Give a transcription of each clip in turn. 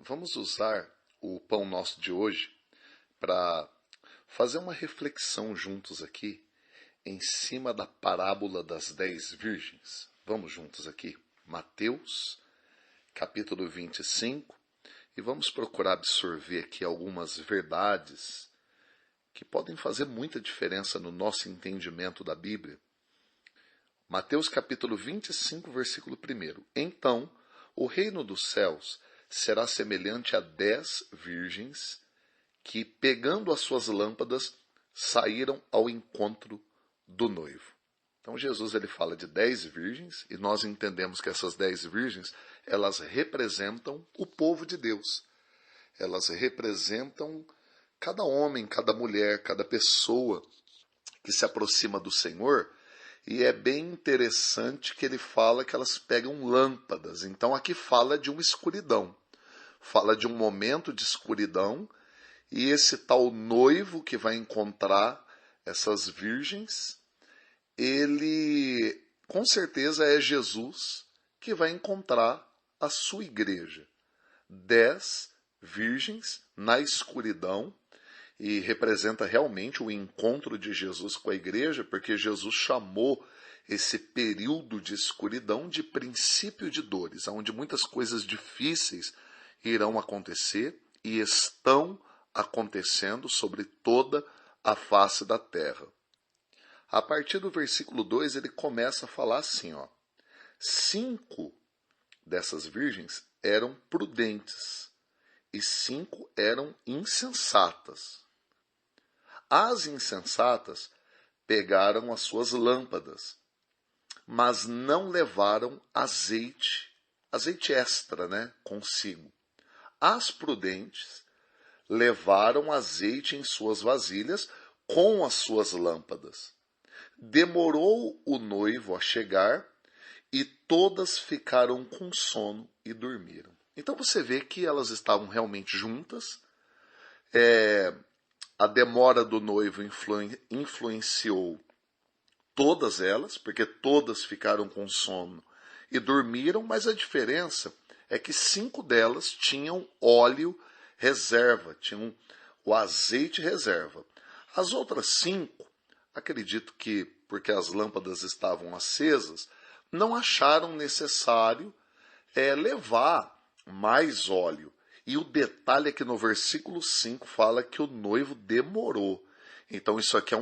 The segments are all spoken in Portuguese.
Vamos usar o pão nosso de hoje para fazer uma reflexão juntos aqui em cima da parábola das 10 virgens. Vamos juntos aqui, Mateus, capítulo 25, e vamos procurar absorver aqui algumas verdades que podem fazer muita diferença no nosso entendimento da Bíblia. Mateus capítulo 25, versículo 1. Então, o reino dos céus será semelhante a 10 virgens que, pegando as suas lâmpadas, saíram ao encontro do noivo. Então Jesus ele fala de 10 virgens e nós entendemos que essas 10 virgens, elas representam o povo de Deus. Elas representam cada homem, cada mulher, cada pessoa que se aproxima do Senhor. E é bem interessante que ele fala que elas pegam lâmpadas. Então aqui fala de uma escuridão. Fala de um momento de escuridão. E esse tal noivo que vai encontrar essas virgens, ele com certeza é Jesus que vai encontrar a sua igreja. 10 virgens na escuridão. E representa realmente o encontro de Jesus com a igreja, porque Jesus chamou esse período de escuridão de princípio de dores, onde muitas coisas difíceis irão acontecer e estão acontecendo sobre toda a face da terra. A partir do versículo 2, ele começa a falar assim, 5 dessas virgens eram prudentes e 5 eram insensatas. As insensatas pegaram as suas lâmpadas, mas não levaram azeite extra, consigo. As prudentes levaram azeite em suas vasilhas com as suas lâmpadas. Demorou o noivo a chegar e todas ficaram com sono e dormiram. Então você vê que elas estavam realmente juntas. A demora do noivo influenciou todas elas, porque todas ficaram com sono e dormiram, mas a diferença é que 5 delas tinham óleo reserva, tinham o azeite reserva. As outras 5, acredito que porque as lâmpadas estavam acesas, não acharam necessário levar mais óleo. E o detalhe é que no versículo 5 fala que o noivo demorou. Então isso aqui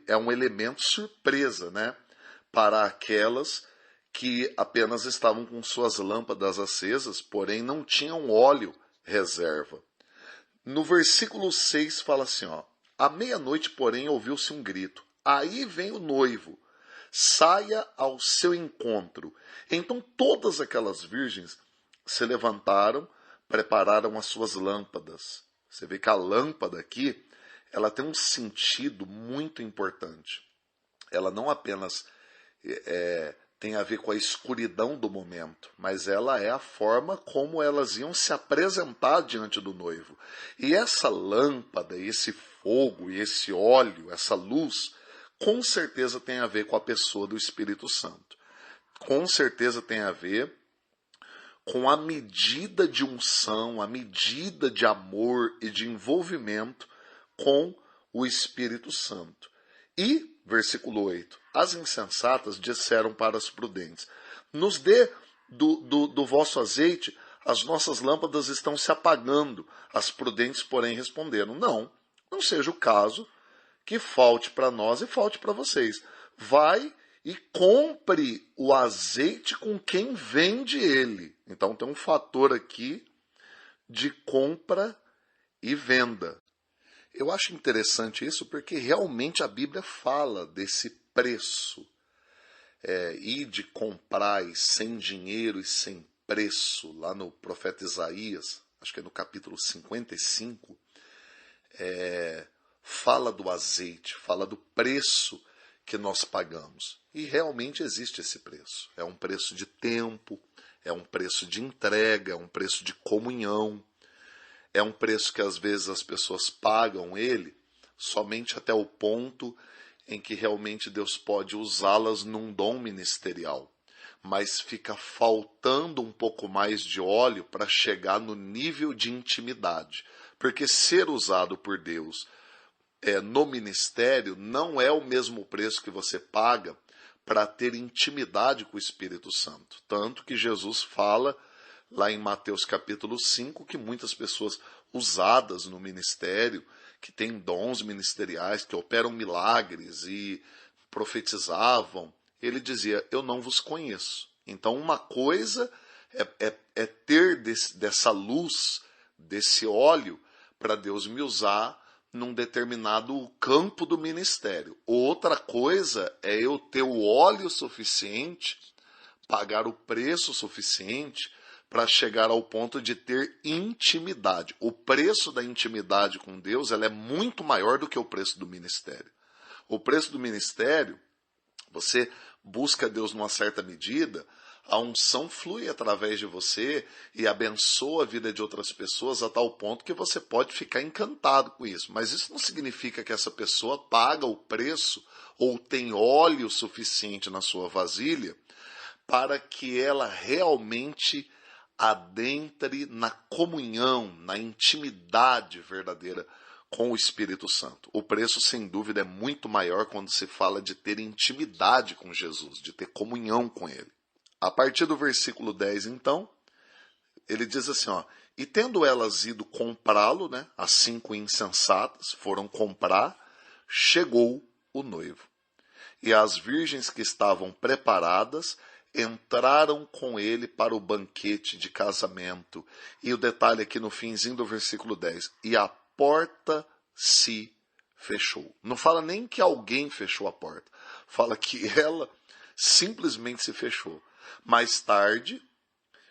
é um elemento surpresa, para aquelas que apenas estavam com suas lâmpadas acesas, porém não tinham óleo reserva. No versículo 6 fala assim, à meia-noite, porém, ouviu-se um grito. Aí vem o noivo, saia ao seu encontro. Então todas aquelas virgens se levantaram, prepararam as suas lâmpadas. Você vê que a lâmpada aqui, ela tem um sentido muito importante. Ela não apenas tem a ver com a escuridão do momento, mas ela é a forma como elas iam se apresentar diante do noivo. E essa lâmpada, esse fogo, esse óleo, essa luz, com certeza tem a ver com a pessoa do Espírito Santo. Com certeza tem a ver com a medida de unção, a medida de amor e de envolvimento com o Espírito Santo. E, versículo 8, as insensatas disseram para as prudentes, nos dê do vosso azeite, as nossas lâmpadas estão se apagando. As prudentes, porém, responderam, não seja o caso que falte para nós e falte para vocês. Vai e compre o azeite com quem vende ele. Então tem um fator aqui de compra e venda. Eu acho interessante isso porque realmente a Bíblia fala desse preço. E de comprar sem dinheiro e sem preço, lá no profeta Isaías, acho que é no capítulo 55, fala do azeite, fala do preço que nós pagamos. E realmente existe esse preço. É um preço de tempo, é um preço de entrega, é um preço de comunhão. É um preço que às vezes as pessoas pagam ele somente até o ponto em que realmente Deus pode usá-las num dom ministerial. mas fica faltando um pouco mais de óleo para chegar no nível de intimidade. Porque ser usado por Deus no ministério não é o mesmo preço que você paga para ter intimidade com o Espírito Santo. Tanto que Jesus fala lá em Mateus capítulo 5 que muitas pessoas usadas no ministério, que têm dons ministeriais, que operam milagres e profetizavam, ele dizia, eu não vos conheço. Então uma coisa é ter dessa luz, desse óleo, para Deus me usar num determinado campo do ministério. Outra coisa é eu ter o óleo suficiente, pagar o preço suficiente para chegar ao ponto de ter intimidade. O preço da intimidade com Deus ela é muito maior do que o preço do ministério. O preço do ministério, você busca Deus numa certa medida, a unção flui através de você e abençoa a vida de outras pessoas a tal ponto que você pode ficar encantado com isso. Mas isso não significa que essa pessoa paga o preço ou tem óleo suficiente na sua vasilha para que ela realmente adentre na comunhão, na intimidade verdadeira com o Espírito Santo. O preço, sem dúvida, é muito maior quando se fala de ter intimidade com Jesus, de ter comunhão com Ele. A partir do versículo 10, então, ele diz assim, ó, e tendo elas ido comprá-lo, né, as 5 insensatas foram comprar, chegou o noivo. E as virgens que estavam preparadas entraram com ele para o banquete de casamento. E o detalhe aqui no finzinho do versículo 10, e a porta se fechou. Não fala nem que alguém fechou a porta, fala que ela simplesmente se fechou. Mais tarde,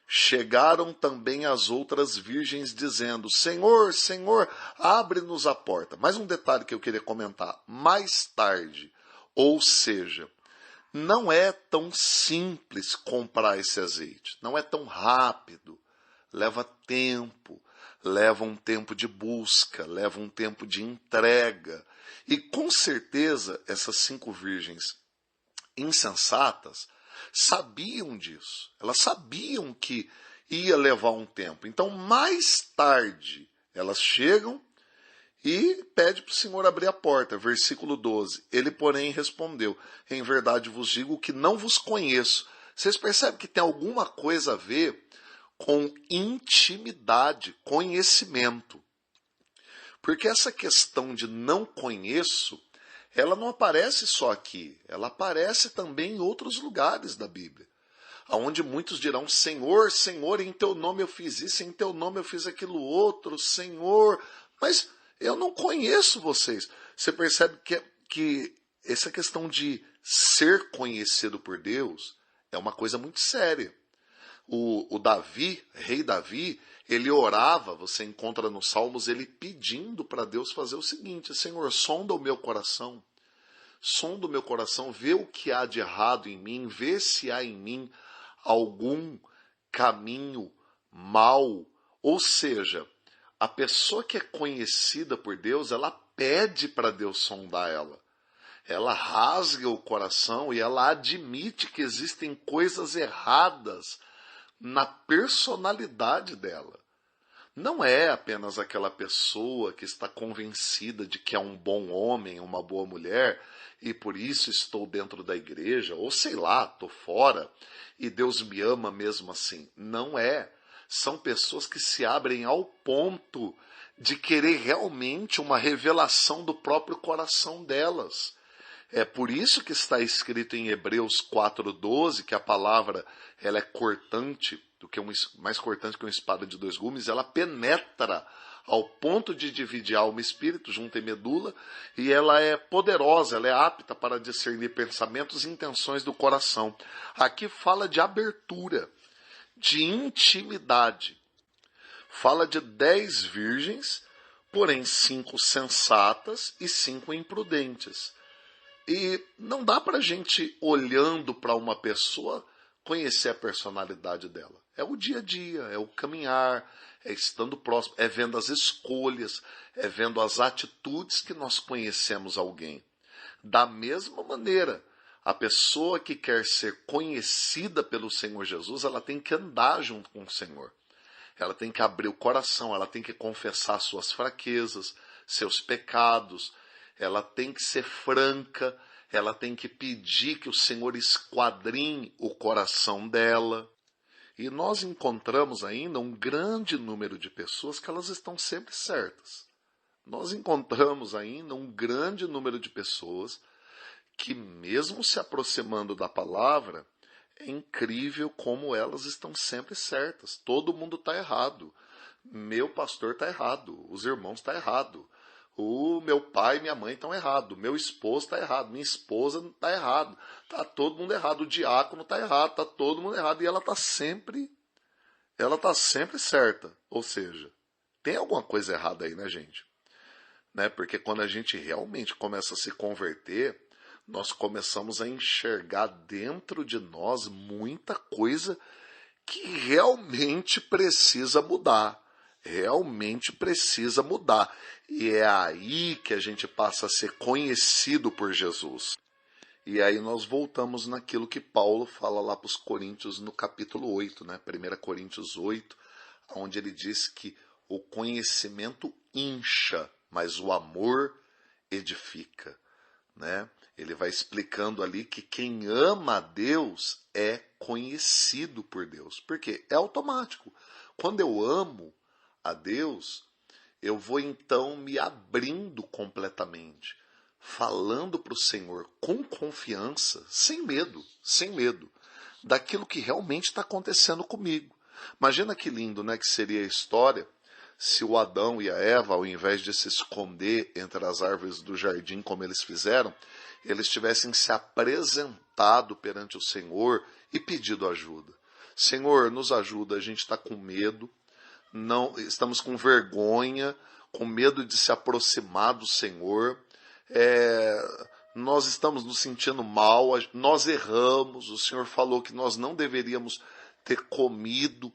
chegaram também as outras virgens dizendo, Senhor, Senhor, abre-nos a porta. Mais um detalhe que eu queria comentar. Mais tarde, ou seja, não é tão simples comprar esse azeite. Não é tão rápido. Leva tempo. Leva um tempo de busca. Leva um tempo de entrega. E com certeza essas 5 virgens insensatas sabiam disso. Elas sabiam que ia levar um tempo. Então, mais tarde, elas chegam e pede para o Senhor abrir a porta. Versículo 12. Ele, porém, respondeu, em verdade vos digo que não vos conheço. Vocês percebem que tem alguma coisa a ver com intimidade, conhecimento. Porque essa questão de não conheço, ela não aparece só aqui, ela aparece também em outros lugares da Bíblia, onde muitos dirão, Senhor, Senhor, em teu nome eu fiz isso, em teu nome eu fiz aquilo outro, Senhor, mas eu não conheço vocês. Você percebe que essa questão de ser conhecido por Deus é uma coisa muito séria. O Davi, rei Davi, ele orava, você encontra nos Salmos, ele pedindo para Deus fazer o seguinte, Senhor, sonda o meu coração, vê o que há de errado em mim, vê se há em mim algum caminho mau. Ou seja, a pessoa que é conhecida por Deus, ela pede para Deus sondar ela. Ela rasga o coração e ela admite que existem coisas erradas na personalidade dela. Não é apenas aquela pessoa que está convencida de que é um bom homem, uma boa mulher, e por isso estou dentro da igreja, ou sei lá, estou fora, e Deus me ama mesmo assim. Não é. São pessoas que se abrem ao ponto de querer realmente uma revelação do próprio coração delas. É por isso que está escrito em Hebreus 4:12 que a palavra ela é cortante, mais cortante que uma espada de 2 gumes, ela penetra ao ponto de dividir alma e espírito, junta e medula, e ela é poderosa, ela é apta para discernir pensamentos e intenções do coração. Aqui fala de abertura, de intimidade. Fala de 10 virgens, porém 5 sensatas e 5 imprudentes. E não dá para a gente, olhando para uma pessoa, conhecer a personalidade dela. É o dia a dia, é o caminhar, é estando próximo, é vendo as escolhas, é vendo as atitudes que nós conhecemos alguém. Da mesma maneira, A pessoa que quer ser conhecida pelo Senhor Jesus, ela tem que andar junto com o Senhor. Ela tem que abrir o coração, ela tem que confessar suas fraquezas, seus pecados, ela tem que ser franca, ela tem que pedir que o Senhor esquadrinhe o coração dela. E nós encontramos ainda um grande número de pessoas que elas estão sempre certas. Nós encontramos ainda um grande número de pessoas que, mesmo se aproximando da palavra, é incrível como elas estão sempre certas. Todo mundo está errado. Meu pastor está errado. Os irmãos estão errados. O meu pai e minha mãe estão errados. Meu esposo está errado. Minha esposa está errado. Está todo mundo errado. O diácono está errado. Está todo mundo errado. E ela está sempre certa. Ou seja, tem alguma coisa errada aí, né, gente? Né? Porque quando a gente realmente começa a se converter, nós começamos a enxergar dentro de nós muita coisa que realmente precisa mudar. Realmente precisa mudar. E é aí que a gente passa a ser conhecido por Jesus. E aí nós voltamos naquilo que Paulo fala lá para os Coríntios no capítulo 8, né? 1 Coríntios 8, onde ele diz que o conhecimento incha, mas o amor edifica, né? Ele vai explicando ali que quem ama a Deus é conhecido por Deus. Porque é automático. Quando eu amo a Deus, eu vou então me abrindo completamente, falando para o Senhor com confiança, sem medo, daquilo que realmente está acontecendo comigo. Imagina que lindo, né, que seria a história se o Adão e a Eva, ao invés de se esconder entre as árvores do jardim como eles fizeram, eles tivessem se apresentado perante o Senhor e pedido ajuda. Senhor, nos ajuda, a gente está com medo, não, estamos com vergonha, com medo de se aproximar do Senhor, nós estamos nos sentindo mal, nós erramos, o Senhor falou que nós não deveríamos ter comido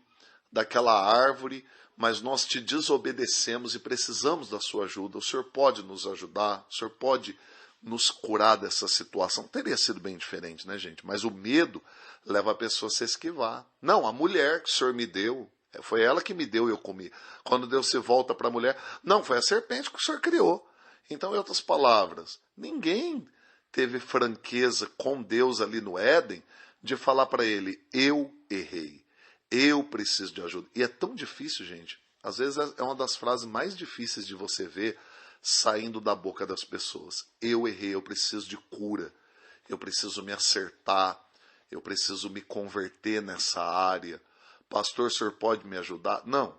daquela árvore, mas nós te desobedecemos e precisamos da sua ajuda. O Senhor pode nos ajudar, o Senhor pode nos curar dessa situação. Teria sido bem diferente, né, gente? Mas o medo leva a pessoa a se esquivar. Não, a mulher que o Senhor me deu, foi ela que me deu e eu comi. Quando Deus se volta para a mulher, não, foi a serpente que o Senhor criou. Então, em outras palavras, ninguém teve franqueza com Deus ali no Éden de falar para ele, eu errei, eu preciso de ajuda. E é tão difícil, gente. Às vezes é uma das frases mais difíceis de você ver saindo da boca das pessoas. Eu errei, eu preciso de cura, eu preciso me acertar, eu preciso me converter nessa área. Pastor, o senhor pode me ajudar? Não.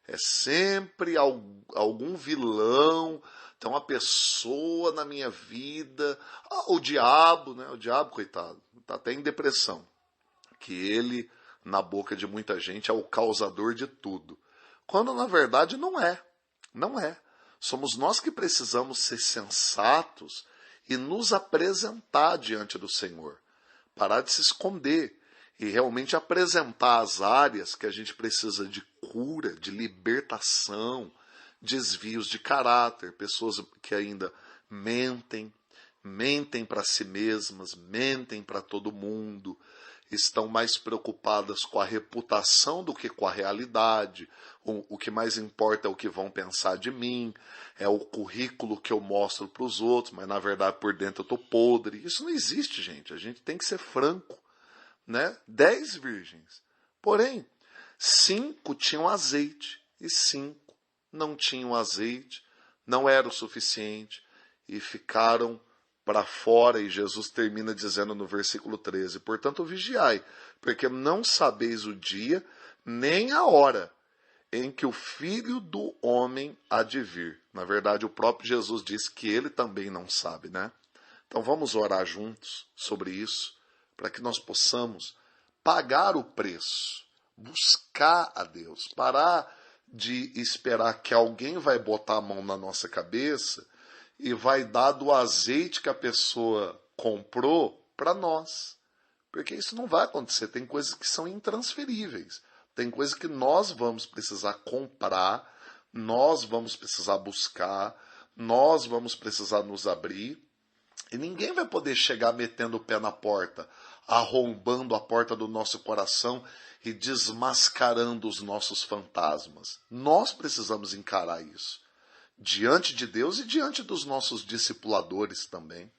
É sempre algum vilão, tem uma pessoa na minha vida, o diabo, né? O diabo, coitado, está até em depressão. Que ele, na boca de muita gente, é o causador de tudo. Quando, na verdade, não é. Não é. Somos nós que precisamos ser sensatos e nos apresentar diante do Senhor. Parar de se esconder e realmente apresentar as áreas que a gente precisa de cura, de libertação, desvios de caráter, pessoas que ainda mentem para si mesmas, mentem para todo mundo, estão mais preocupadas com a reputação do que com a realidade. O que mais importa é o que vão pensar de mim, é o currículo que eu mostro para os outros, mas na verdade por dentro eu estou podre. Isso não existe, gente. A gente tem que ser franco, né? 10 virgens. Porém, 5 tinham azeite e 5 não tinham azeite, não era o suficiente e ficaram para fora. E Jesus termina dizendo no versículo 13, portanto vigiai, porque não sabeis o dia nem a hora em que o Filho do Homem há de vir. Na verdade, o próprio Jesus disse que ele também não sabe, né? Então vamos orar juntos sobre isso, para que nós possamos pagar o preço, buscar a Deus, parar de esperar que alguém vai botar a mão na nossa cabeça e vai dar do azeite que a pessoa comprou para nós. Porque isso não vai acontecer. Tem coisas que são intransferíveis. Tem coisas que nós vamos precisar comprar, nós vamos precisar buscar, nós vamos precisar nos abrir. E ninguém vai poder chegar metendo o pé na porta, arrombando a porta do nosso coração e desmascarando os nossos fantasmas. Nós precisamos encarar isso diante de Deus e diante dos nossos discipuladores também.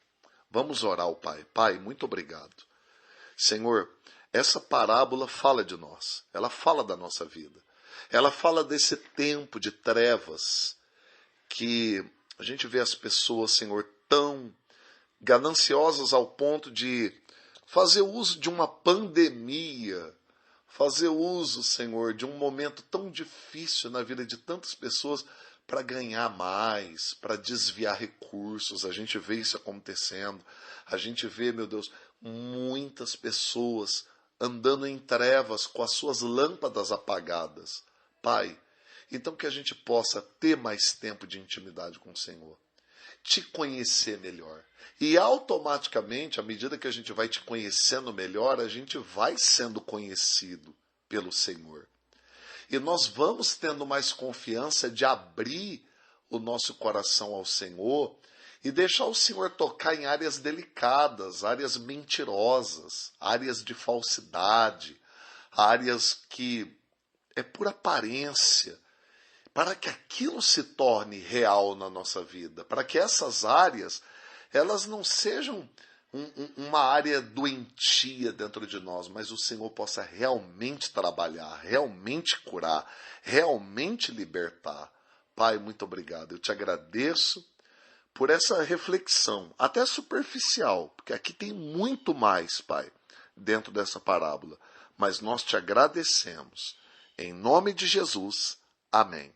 Vamos orar ao Pai. Pai, muito obrigado. Senhor, essa parábola fala de nós, ela fala da nossa vida. Ela fala desse tempo de trevas que a gente vê as pessoas, Senhor, tão gananciosas ao ponto de fazer uso de uma pandemia, fazer uso, Senhor, de um momento tão difícil na vida de tantas pessoas para ganhar mais, para desviar recursos. A gente vê isso acontecendo. A gente vê, meu Deus, muitas pessoas andando em trevas com as suas lâmpadas apagadas. Pai, então que a gente possa ter mais tempo de intimidade com o Senhor, te conhecer melhor. E automaticamente, à medida que a gente vai te conhecendo melhor, a gente vai sendo conhecido pelo Senhor. E nós vamos tendo mais confiança de abrir o nosso coração ao Senhor e deixar o Senhor tocar em áreas delicadas, áreas mentirosas, áreas de falsidade, áreas que é por aparência, para que aquilo se torne real na nossa vida, para que essas áreas elas não sejam uma área doentia dentro de nós, mas o Senhor possa realmente trabalhar, realmente curar, realmente libertar. Pai, muito obrigado. Eu te agradeço por essa reflexão, até superficial, porque aqui tem muito mais, Pai, dentro dessa parábola. Mas nós te agradecemos. Em nome de Jesus, amém.